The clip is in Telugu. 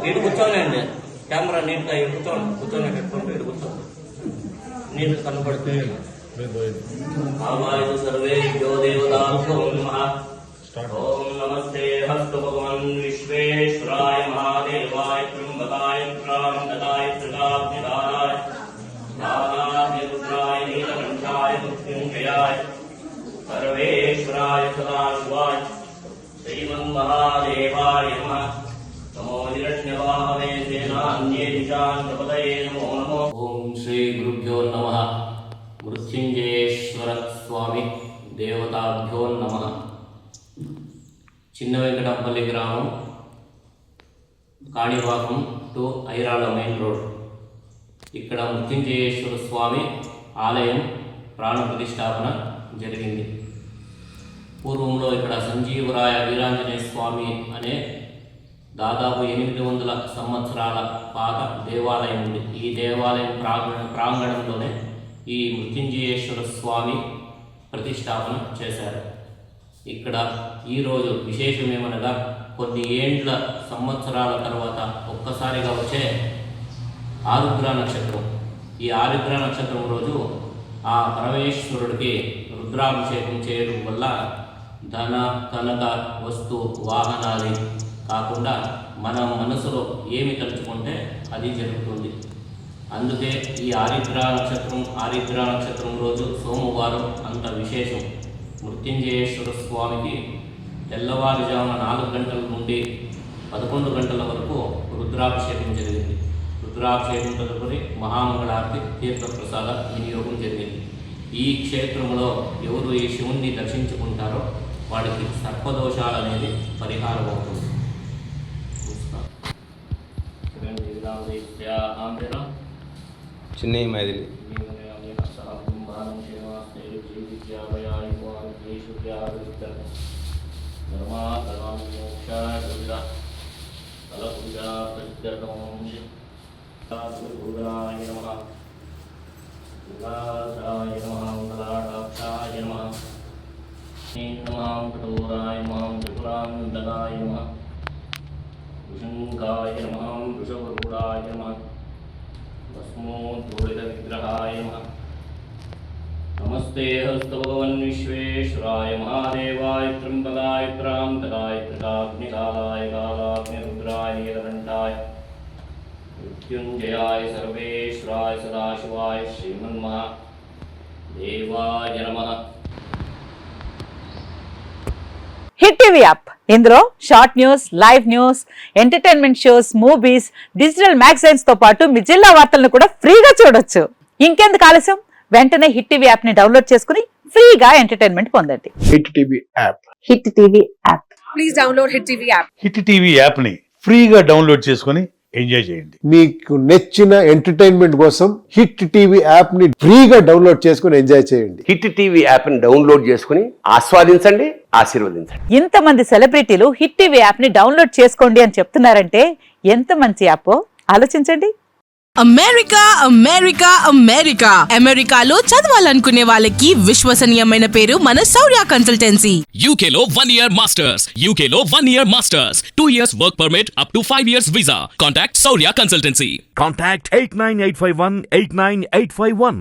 ఇటు కూర్చోనండి, కెమెరా నీట్గా కూర్చొని పెట్టుకుంటే ఇటు కూర్చోండి, నీట్ కనపడుతుంది. సర్వేభ్యో దేవతాభ్యో నమః. ఓం నమస్తే హస్తు భగవన్ విశ్వేశ్వరాయ మహాదేవాయ త్ర్యంబకాయ త్రాంబకాయ త్రికాగ్నికారాయ నారాయ రుద్రాయ నీలకంఠాయ మృత్యుంజయాయ సర్వేశ్వరాయ సదాశివాయ శ్రీమన్మహాదేవాయ నమః. నమో హిరణ్యవాహవే సేనాన్యే దిశాంతపదయే నమో నమో. ఓం శ్రీ గురుభ్యో నమః. మృత్యుంజయేశ్వర స్వామి దేవతాభ్యో నమః. చిన్న వెంకటంపల్లి గ్రామం, Kanipakam to Irala main road. ఇక్కడ మృత్యుంజయేశ్వర స్వామి ఆలయం ప్రాణ ప్రతిష్టాపన జరిగింది. పూర్వంలో ఇక్కడ సంజీవరాయ వీరాంజనేయ స్వామి అనే దాదాపు 800 సంవత్సరాల పాత దేవాలయం ఉంది. ఈ దేవాలయం ప్రాంగణంలోనే ఈ మృత్యుంజయేశ్వర స్వామి ప్రతిష్టాపన చేశారు. ఇక్కడ ఈరోజు విశేషం ఏమనగా, కొన్ని ఏండ్ల సంవత్సరాల తర్వాత ఒక్కసారిగా వచ్చే ఆరుద్ర నక్షత్రం. ఈ ఆరుద్ర నక్షత్రం రోజు ఆ పరమేశ్వరుడికి రుద్రాభిషేకం చేయడం వల్ల ధన కనక వస్తు వాహనాలు కాకుండా మన మనసులో ఏమి తలుచుకుంటే అది జరుగుతుంది. అందుకే ఈ ఆరుద్ర నక్షత్రం రోజు సోమవారం అంత విశేషం. మృత్యుంజయేశ్వర స్వామికి తెల్లవారుజామున 4 గంటల నుండి 11 గంటల వరకు రుద్రాభిషేకం జరిగింది. రుద్రాభిషేకం తదుపరి మహామంగళారతి తీర్థప్రసాద వినియోగం జరిగింది. ఈ క్షేత్రంలో ఎవరు ఈ శివుణ్ణి దర్శించుకుంటారో వాడికి సర్పదోషాలు అనేది పరిహారం అవుతుంది. చిన్న మైదిలి నమస్తే హస్తు భగవన్ విశ్వేశ్వరాయ మహాదేవాయ త్ర్యంబకాయ త్రాంబకాయ త్రికాగ్నికాలాయ కాలాగ్నిరుద్రాయ నీలకంఠాయ మృత్యుంజయాయ సర్వేశ్వరాయ సదాశివాయ శ్రీమన్మహాదేవాయ నమః. హిట్ టీవీ యాప్, ఇందులో short news, live news, entertainment shows, movies, digital magazines తో పాటు మీ జిల్లా వార్తలను కూడా ఫ్రీగా చూడొచ్చు. ఇంకెందుకు ఆలస్యం, వెంటనే హిట్ టీవీ యాప్ ని డౌన్లోడ్ చేసుకుని ఫ్రీగా ఎంటర్టైన్మెంట్ పొందండి. Hit TV app. Hit TV app. Please download hit TV app. Hit TV app ని ఫ్రీగా డౌన్లోడ్ చేసుకుని ఎంజాయ్ చేయండి. మీకు నచ్చిన ఎంటర్టైన్మెంట్ కోసం హిట్ టీవీ యాప్ ని ఫ్రీగా డౌన్లోడ్ చేసుకుని ఎంజాయ్ చేయండి. హిట్ టీవీ యాప్ ని డౌన్లోడ్ చేసుకుని ఆస్వాదించండి, ఆశీర్వదించండి. ఇంతమంది సెలబ్రిటీలు హిట్ టీవీ యాప్ ని డౌన్లోడ్ చేసుకోండి అని చెప్తున్నారంటే ఎంత మంచి యాప్ ఆలోచించండి. అమెరికా అమెరికాలో చదవాలనుకునే వాళ్ళకి విశ్వసనీయమైన పేరు మన శౌర్య కన్సల్టెన్సీ. UK లో 1 year masters, UK లో 1 year masters, 2 years work permit up to 5 years visa. Contact Saurya Consultancy. Contact 89851 89851.